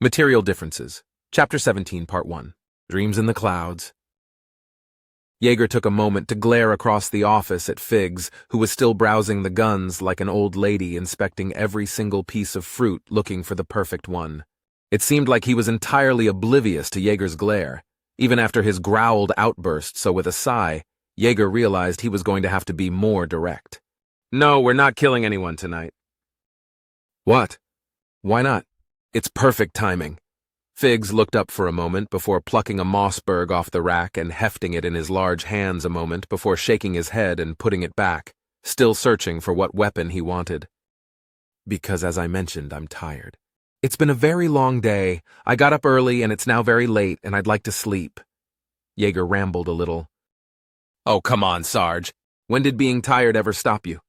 Material Differences. Chapter 17, Part 1. Dreams in the Clouds. Jaeger took a moment to glare across the office at Figs, who was still browsing the guns like an old lady inspecting every single piece of fruit looking for the perfect one. It seemed like he was entirely oblivious to Jaeger's glare, even after his growled outburst, so with a sigh, Jaeger realized he was going to have to be more direct. "No, we're not killing anyone tonight." "What? Why not?" "It's perfect timing." Figs looked up for a moment before plucking a Mossberg off the rack and hefting it in his large hands a moment before shaking his head and putting it back, still searching for what weapon he wanted. "Because as I mentioned, I'm tired. It's been a very long day. I got up early and it's now very late and I'd like to sleep." Jaeger rambled a little. "Oh, come on, Sarge. When did being tired ever stop you?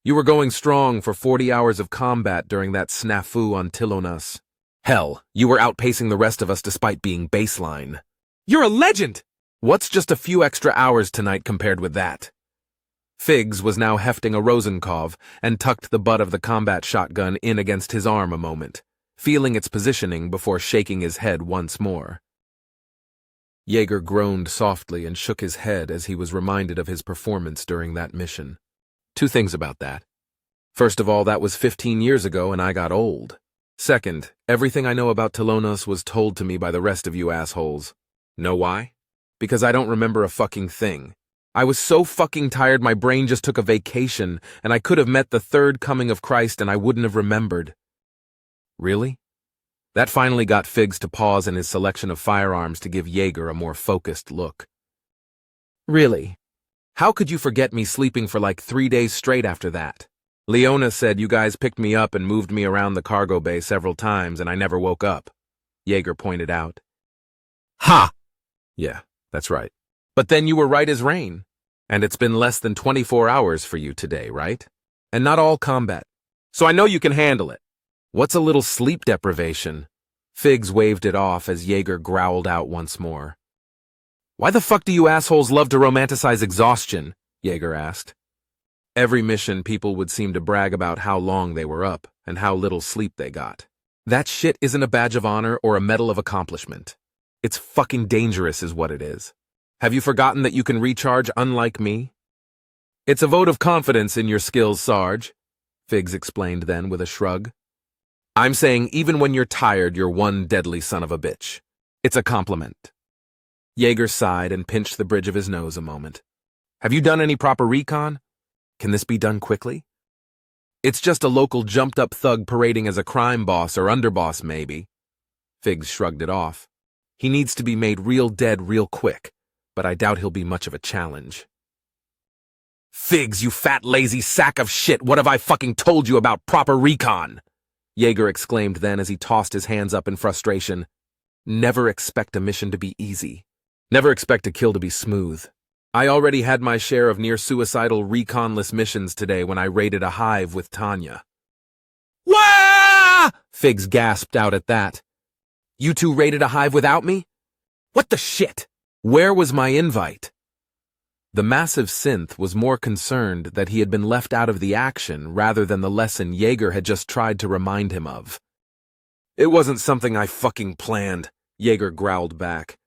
You were going strong for 40 hours of combat during that snafu on Tilonas. Hell, you were outpacing the rest of us despite being baseline. You're a legend! What's just a few extra hours tonight compared with that?" Figs was now hefting a Rosenkov and tucked the butt of the combat shotgun in against his arm a moment, feeling its positioning before shaking his head once more. Jaeger groaned softly and shook his head as he was reminded of his performance during that mission. Two things about that. First of all, that was 15 years ago and I got old. Second, everything I know about Tilonas was told to me by the rest of you assholes. Know why? Because I don't remember a fucking thing. I was so fucking tired my brain just took a vacation, and I could have met the third coming of Christ and I wouldn't have remembered. Really? That finally got Figs to pause in his selection of firearms to give Jaeger a more focused look. Really? How could you forget me sleeping for like 3 days straight after that? Leona said you guys picked me up and moved me around the cargo bay several times and I never woke up, Jaeger pointed out. Ha! Yeah, that's right. But then you were right as rain. And it's been less than 24 hours for you today, right? And not all combat. So I know you can handle it. What's a little sleep deprivation? Figs waved it off as Jaeger growled out once more. Why the fuck do you assholes love to romanticize exhaustion? Jaeger asked. Every mission people would seem to brag about how long they were up and how little sleep they got. That shit isn't a badge of honor or a medal of accomplishment. It's fucking dangerous is what it is. Have you forgotten that you can recharge unlike me? It's a vote of confidence in your skills, Sarge, Figs explained then with a shrug. I'm saying even when you're tired, you're one deadly son of a bitch. It's a compliment. Jaeger sighed and pinched the bridge of his nose a moment. Have you done any proper recon? Can this be done quickly? It's just a local jumped-up thug parading as a crime boss or underboss, maybe. Figs shrugged it off. He needs to be made real dead real quick, but I doubt he'll be much of a challenge. Figs, you fat lazy sack of shit, what have I fucking told you about proper recon? Jaeger exclaimed then as he tossed his hands up in frustration. Never expect a mission to be easy. Never expect a kill to be smooth. I already had my share of near-suicidal reconless missions today when I raided a hive with Tanya. Wah! Figs gasped out at that. You two raided a hive without me? What the shit? Where was my invite? The massive synth was more concerned that he had been left out of the action rather than the lesson Jaeger had just tried to remind him of. It wasn't something I fucking planned, Jaeger growled back.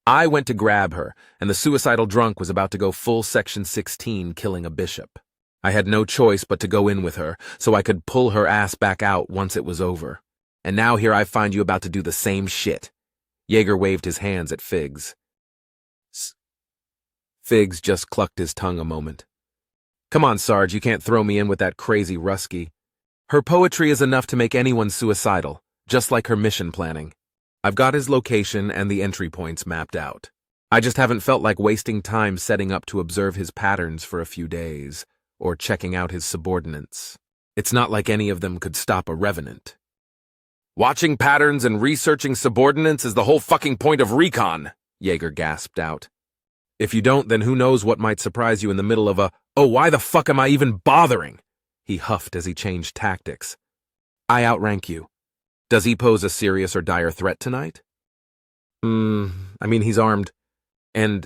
I went to grab her, and the suicidal drunk was about to go full Section 16 killing a bishop. I had no choice but to go in with her, so I could pull her ass back out once it was over. And now here I find you about to do the same shit. Jaeger waved his hands at Figs. Figs just clucked his tongue a moment. Come on, Sarge, you can't throw me in with that crazy Rusky. Her poetry is enough to make anyone suicidal, just like her mission planning. I've got his location and the entry points mapped out. I just haven't felt like wasting time setting up to observe his patterns for a few days, or checking out his subordinates. It's not like any of them could stop a revenant. Watching patterns and researching subordinates is the whole fucking point of recon, Jaeger gasped out. If you don't, then who knows what might surprise you in the middle of a, oh, why the fuck am I even bothering? He huffed as he changed tactics. I outrank you. Does he pose a serious or dire threat tonight? I mean, he's armed. And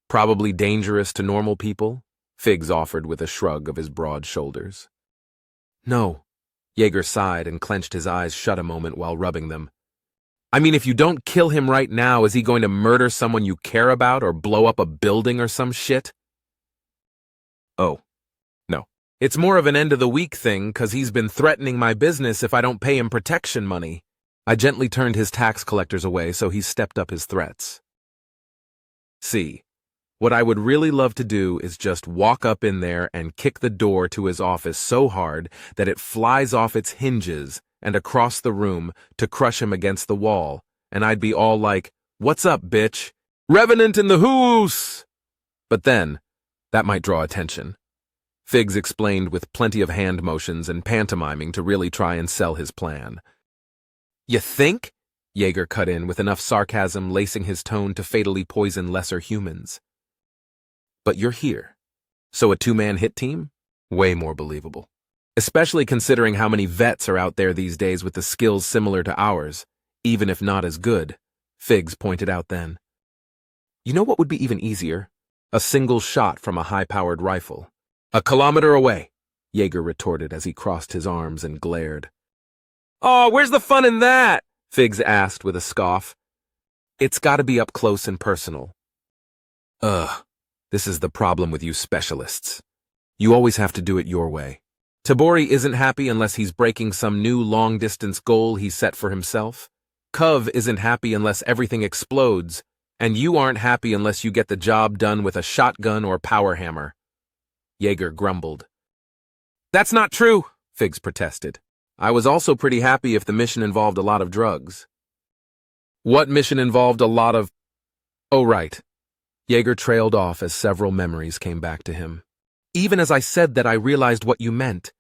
probably dangerous to normal people, Figs offered with a shrug of his broad shoulders. No. Jaeger sighed and clenched his eyes shut a moment while rubbing them. I mean, if you don't kill him right now, is he going to murder someone you care about or blow up a building or some shit? Oh, no. It's more of an end-of-the-week thing, 'cause he's been threatening my business if I don't pay him protection money. I gently turned his tax collectors away, so he stepped up his threats. See, what I would really love to do is just walk up in there and kick the door to his office so hard that it flies off its hinges and across the room to crush him against the wall, and I'd be all like, "What's up, bitch? Revenant in the hoose!" But then, that might draw attention. Figs explained with plenty of hand motions and pantomiming to really try and sell his plan. "You think?" Yeager cut in with enough sarcasm lacing his tone to fatally poison lesser humans. "But you're here. So a two-man hit team? Way more believable. Especially considering how many vets are out there these days with the skills similar to ours, even if not as good," Figs pointed out then. "You know what would be even easier? A single shot from a high-powered rifle. 1 kilometer away," Yeager retorted as he crossed his arms and glared. "Oh, where's the fun in that?" Figs asked with a scoff. "It's gotta be up close and personal." Ugh, this is the problem with you specialists. You always have to do it your way. Tabori isn't happy unless he's breaking some new long-distance goal he set for himself. Cove isn't happy unless everything explodes, and you aren't happy unless you get the job done with a shotgun or power hammer. Yeager grumbled. "That's not true," Figs protested. "I was also pretty happy if the mission involved a lot of drugs." "What mission involved a lot of—" "Oh, right." Yeager trailed off as several memories came back to him. "Even as I said that, I realized what you meant."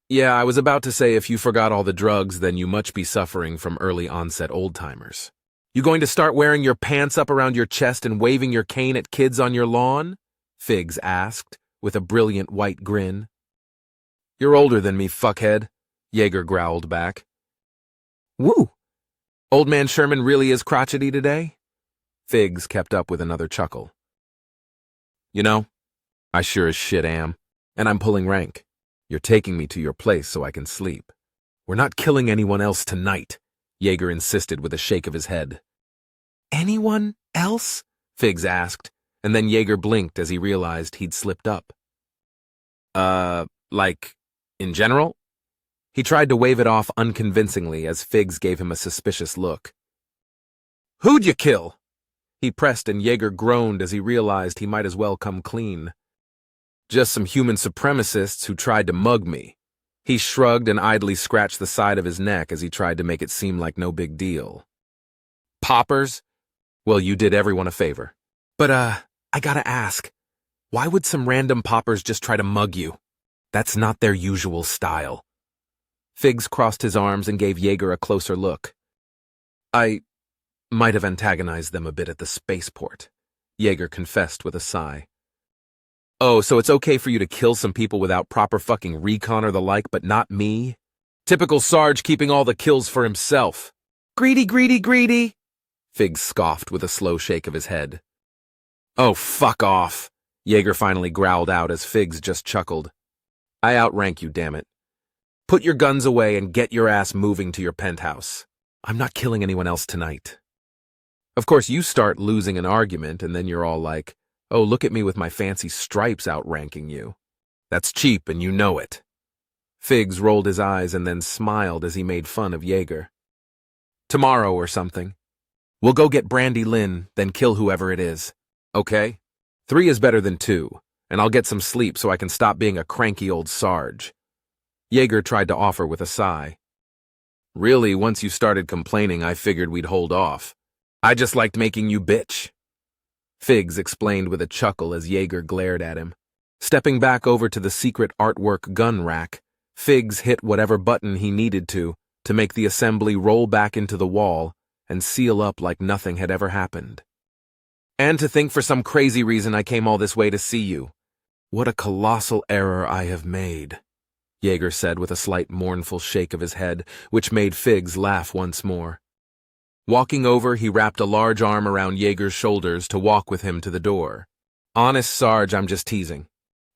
"Yeah, I was about to say if you forgot all the drugs, then you must be suffering from early-onset old-timers. You going to start wearing your pants up around your chest and waving your cane at kids on your lawn?" Figs asked, with a brilliant white grin. "You're older than me, fuckhead," Yeager growled back. "Woo! Old man Sherman really is crotchety today?" Figs kept up with another chuckle. "You know, I sure as shit am, and I'm pulling rank. You're taking me to your place so I can sleep. We're not killing anyone else tonight," Yeager insisted with a shake of his head. "Anyone else?" Figs asked, and then Yeager blinked as he realized he'd slipped up. Like, in general?" He tried to wave it off unconvincingly as Figs gave him a suspicious look. "Who'd you kill?" He pressed and Yeager groaned as he realized he might as well come clean. "Just some human supremacists who tried to mug me." He shrugged and idly scratched the side of his neck as he tried to make it seem like no big deal. "Poppers? Well, you did everyone a favor. But, I gotta ask, why would some random poppers just try to mug you? That's not their usual style." Figs crossed his arms and gave Yeager a closer look. "I might have antagonized them a bit at the spaceport," Yeager confessed with a sigh. "Oh, so it's okay for you to kill some people without proper fucking recon or the like, but not me? Typical Sarge keeping all the kills for himself." "Greedy, greedy, greedy," Figs scoffed with a slow shake of his head. "Oh, fuck off," Yeager finally growled out as Figs just chuckled. "I outrank you, damn it. Put your guns away and get your ass moving to your penthouse. I'm not killing anyone else tonight." Of course, you start losing an argument and then you're all like, "Oh, look at me with my fancy stripes outranking you. That's cheap and you know it." Figs rolled his eyes and then smiled as he made fun of Yeager. "Tomorrow or something. We'll go get Brandy Lynn, then kill whoever it is. Okay? 3 is better than 2, and I'll get some sleep so I can stop being a cranky old Sarge." Yeager tried to offer with a sigh. "Really, once you started complaining, I figured we'd hold off. I just liked making you bitch." Figs explained with a chuckle as Yeager glared at him. Stepping back over to the secret artwork gun rack, Figs hit whatever button he needed to make the assembly roll back into the wall and seal up like nothing had ever happened. "And to think for some crazy reason I came all this way to see you. What a colossal error I have made," Yeager said with a slight mournful shake of his head, which made Figs laugh once more. Walking over, he wrapped a large arm around Yeager's shoulders to walk with him to the door. "Honest, Sarge, I'm just teasing.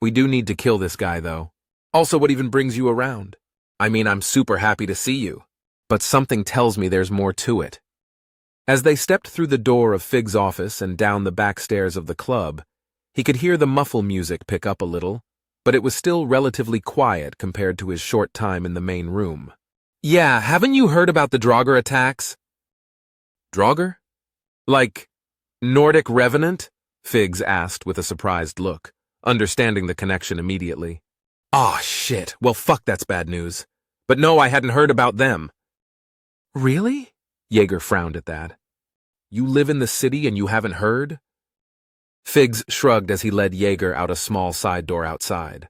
We do need to kill this guy, though. Also, what even brings you around? I mean, I'm super happy to see you. but something tells me there's more to it. As they stepped through the door of Fig's office and down the back stairs of the club, he could hear the muffle music pick up a little, but it was still relatively quiet compared to his short time in the main room. Yeah, haven't you heard about the Draugr attacks? Draugr? Like Nordic Revenant? Figs asked with a surprised look, understanding the connection immediately. Aw, shit. Well, fuck, that's bad news. But no, I hadn't heard about them. Really? Jaeger frowned at that. You live in the city and you haven't heard? Figs shrugged as he led Jaeger out a small side door outside.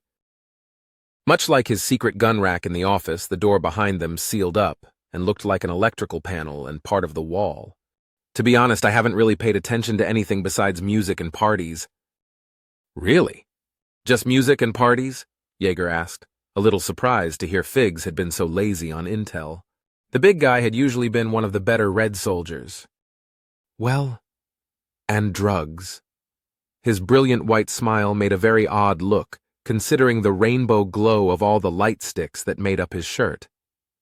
Much like his secret gun rack in the office, the door behind them sealed up and looked like an electrical panel and part of the wall. To be honest, I haven't really paid attention to anything besides music and parties. Really? Just music and parties? Jaeger asked, a little surprised to hear Figs had been so lazy on intel. The big guy had usually been one of the better Red soldiers. Well, and drugs. His brilliant white smile made a very odd look, considering the rainbow glow of all the light sticks that made up his shirt.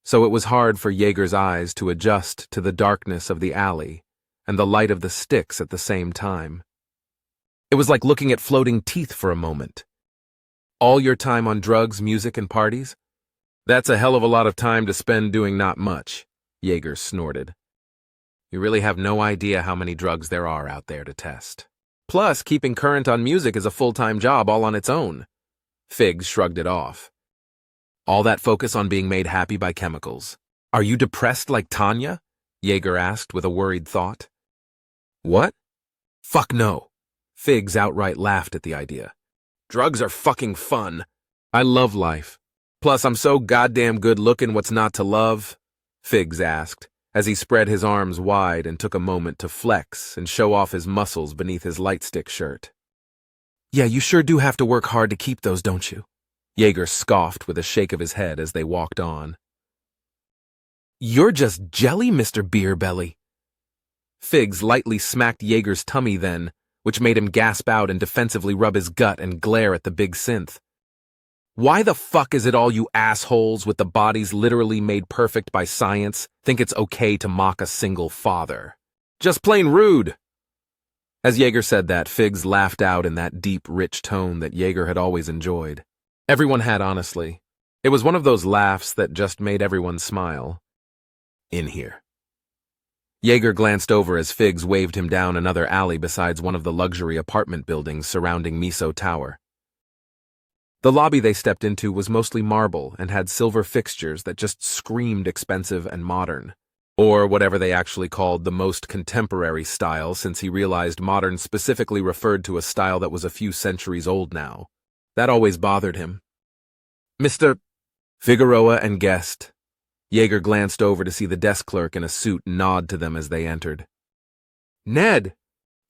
So it was hard for Jaeger's eyes to adjust to the darkness of the alley and the light of the sticks at the same time. It was like looking at floating teeth for a moment. All your time on drugs, music, and parties? That's a hell of a lot of time to spend doing not much, Jaeger snorted. You really have no idea how many drugs there are out there to test. Plus, keeping current on music is a full-time job all on its own. Figs shrugged it off. All that focus on being made happy by chemicals. Are you depressed like Tanya? Jaeger asked with a worried thought. What? Fuck no. Figs outright laughed at the idea. Drugs are fucking fun. I love life. Plus, I'm so goddamn good-looking, what's not to love? Figs asked, as he spread his arms wide and took a moment to flex and show off his muscles beneath his lightstick shirt. Yeah, you sure do have to work hard to keep those, don't you? Jaeger scoffed with a shake of his head as they walked on. You're just jelly, Mr. Beer Belly. Figs lightly smacked Jaeger's tummy then, which made him gasp out and defensively rub his gut and glare at the big synth. Why the fuck is it all you assholes with the bodies literally made perfect by science think it's okay to mock a single father? Just plain rude. As Jaeger said that, Figs laughed out in that deep, rich tone that Jaeger had always enjoyed. Everyone had, honestly. It was one of those laughs that just made everyone smile. In here. Jaeger glanced over as Figs waved him down another alley besides one of the luxury apartment buildings surrounding Miso Tower. The lobby they stepped into was mostly marble and had silver fixtures that just screamed expensive and modern. Or whatever they actually called the most contemporary style, since he realized modern specifically referred to a style that was a few centuries old now. That always bothered him. Mr. Figueroa and guest. Jaeger glanced over to see the desk clerk in a suit nod to them as they entered. Ned!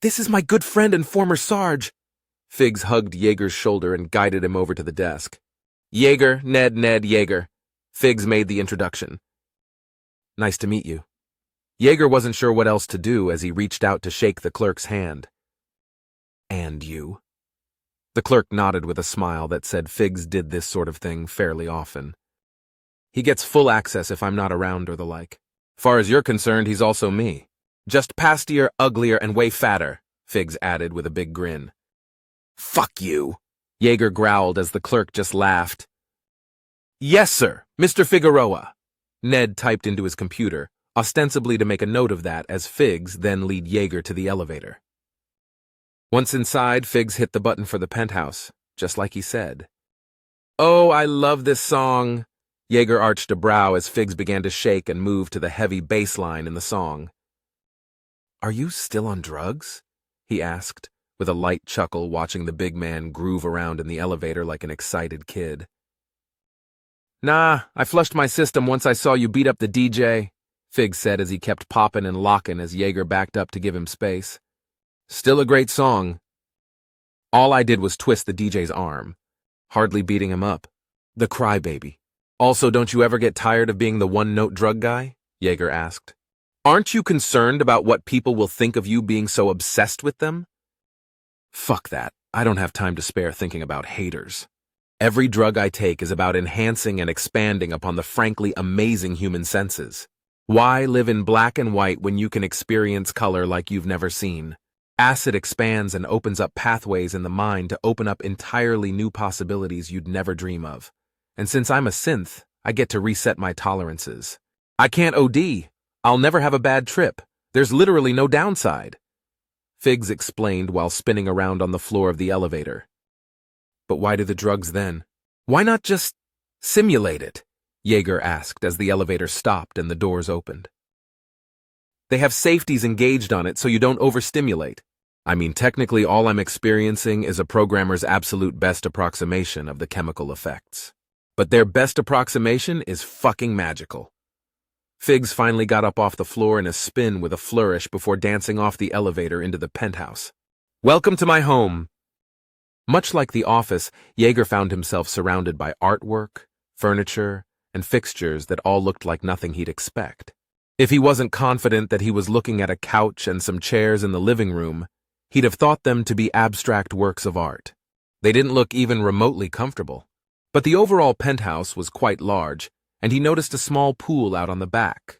This is my good friend and former Sarge. Figs hugged Jaeger's shoulder and guided him over to the desk. Jaeger, Ned, Jaeger. Figs made the introduction. Nice to meet you. Jaeger wasn't sure what else to do as he reached out to shake the clerk's hand. And you? The clerk nodded with a smile that said Figs did this sort of thing fairly often. He gets full access if I'm not around or the like. Far as you're concerned, he's also me. Just pastier, uglier, and way fatter, Figs added with a big grin. Fuck you, Jaeger growled as the clerk just laughed. Yes, sir, Mr. Figueroa. Ned typed into his computer, ostensibly to make a note of that as Figs then lead Jaeger to the elevator. Once inside, Figs hit the button for the penthouse, just like he said. Oh, I love this song. Jaeger arched a brow as Figs began to shake and move to the heavy bass line in the song. Are you still on drugs? He asked, with a light chuckle watching the big man groove around in the elevator like an excited kid. Nah, I flushed my system once I saw you beat up the DJ, Figs said as he kept popping and locking as Jaeger backed up to give him space. Still a great song. All I did was twist the DJ's arm, hardly beating him up. The crybaby. Also, don't you ever get tired of being the one-note drug guy? Jaeger asked. Aren't you concerned about what people will think of you being so obsessed with them? Fuck that. I don't have time to spare thinking about haters. Every drug I take is about enhancing and expanding upon the frankly amazing human senses. Why live in black and white when you can experience color like you've never seen? Acid expands and opens up pathways in the mind to open up entirely new possibilities you'd never dream of. And since I'm a synth, I get to reset my tolerances. I can't OD. I'll never have a bad trip. There's literally no downside. Figs explained while spinning around on the floor of the elevator. But why do the drugs then? Why not just simulate it? Yeager asked as the elevator stopped and the doors opened. They have safeties engaged on it so you don't overstimulate. I mean, technically all I'm experiencing is a programmer's absolute best approximation of the chemical effects. But their best approximation is fucking magical. Figs finally got up off the floor in a spin with a flourish before dancing off the elevator into the penthouse. Welcome to my home. Much like the office, Yeager found himself surrounded by artwork, furniture, and fixtures that all looked like nothing he'd expect. If he wasn't confident that he was looking at a couch and some chairs in the living room, he'd have thought them to be abstract works of art. They didn't look even remotely comfortable. But the overall penthouse was quite large, and he noticed a small pool out on the back.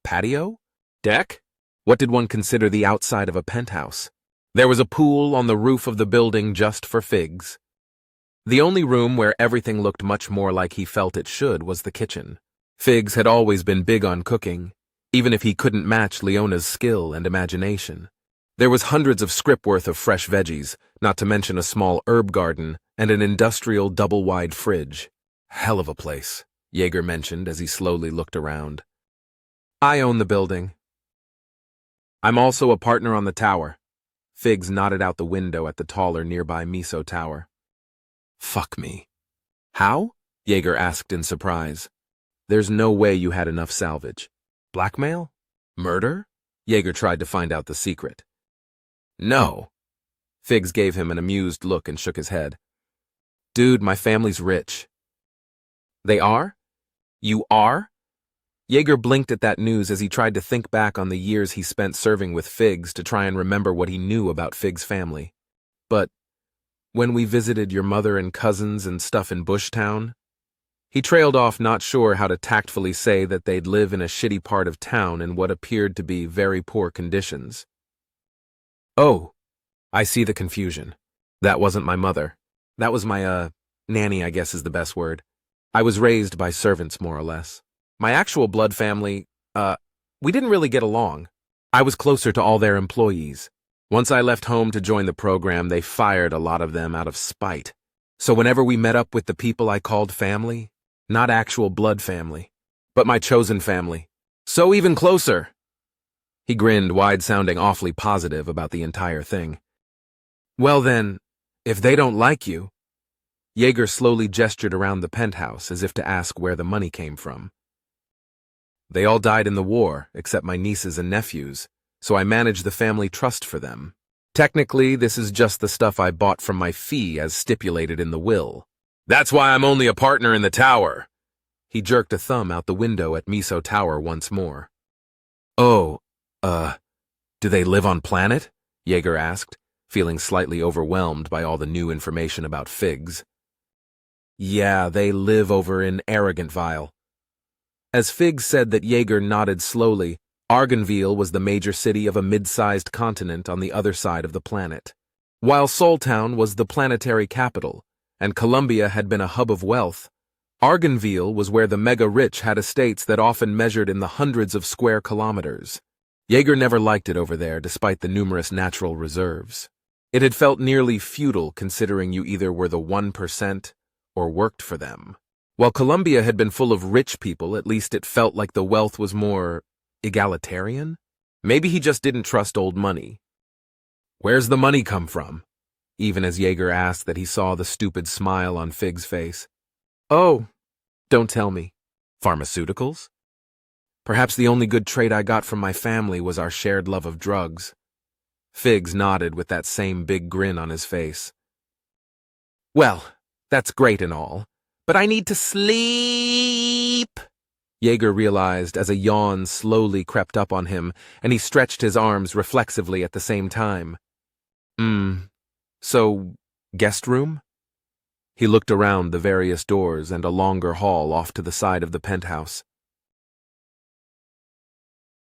Patio? Deck? What did one consider the outside of a penthouse? There was a pool on the roof of the building just for Figs. The only room where everything looked much more like he felt it should was the kitchen. Figs had always been big on cooking, even if he couldn't match Leona's skill and imagination. There was hundreds of scrip worth of fresh veggies, not to mention a small herb garden and an industrial double-wide fridge. Hell of a place, Yeager mentioned as he slowly looked around. I own the building. I'm also a partner on the tower. Figs nodded out the window at the taller nearby Miso Tower. Fuck me. How? Yeager asked in surprise. There's no way you had enough salvage. Blackmail? Murder? Yeager tried to find out the secret. No. Figs gave him an amused look and shook his head. Dude, my family's rich. They are? You are? Yeager blinked at that news as he tried to think back on the years he spent serving with Figs to try and remember what he knew about Figs' family. But when we visited your mother and cousins and stuff in Bushtown, he trailed off, not sure how to tactfully say that they'd live in a shitty part of town in what appeared to be very poor conditions. Oh, I see the confusion. That wasn't my mother. That was my, nanny, I guess is the best word. I was raised by servants, more or less. My actual blood family, we didn't really get along. I was closer to all their employees. Once I left home to join the program, they fired a lot of them out of spite. So whenever we met up with the people I called family, not actual blood family, but my chosen family. So even closer. He grinned, wide-sounding awfully positive about the entire thing. Well then, if they don't like you... Yeager slowly gestured around the penthouse as if to ask where the money came from. They all died in the war, except my nieces and nephews, so I managed the family trust for them. Technically, this is just the stuff I bought from my fee as stipulated in the will. That's why I'm only a partner in the tower. He jerked a thumb out the window at Miso Tower once more. Oh, do they live on planet? Yeager asked, feeling slightly overwhelmed by all the new information about Figs. Yeah, they live over in Arrogantville. As Figs said that, Yeager nodded slowly. Argonville was the major city of a mid-sized continent on the other side of the planet. While Soltown was the planetary capital, and Columbia had been a hub of wealth, Argonville was where the mega-rich had estates that often measured in the hundreds of square kilometers. Yeager never liked it over there despite the numerous natural reserves. It had felt nearly feudal considering you either were the 1% or worked for them. While Columbia had been full of rich people, at least it felt like the wealth was more egalitarian? Maybe he just didn't trust old money. Where's the money come from? Even as Yeager asked that, he saw the stupid smile on Figs' face. Oh, don't tell me. Pharmaceuticals? Perhaps the only good trait I got from my family was our shared love of drugs. Figs nodded with that same big grin on his face. Well, that's great and all, but I need to sleep. Yeager realized as a yawn slowly crept up on him, and he stretched his arms reflexively at the same time. So, guest room? He looked around the various doors and a longer hall off to the side of the penthouse.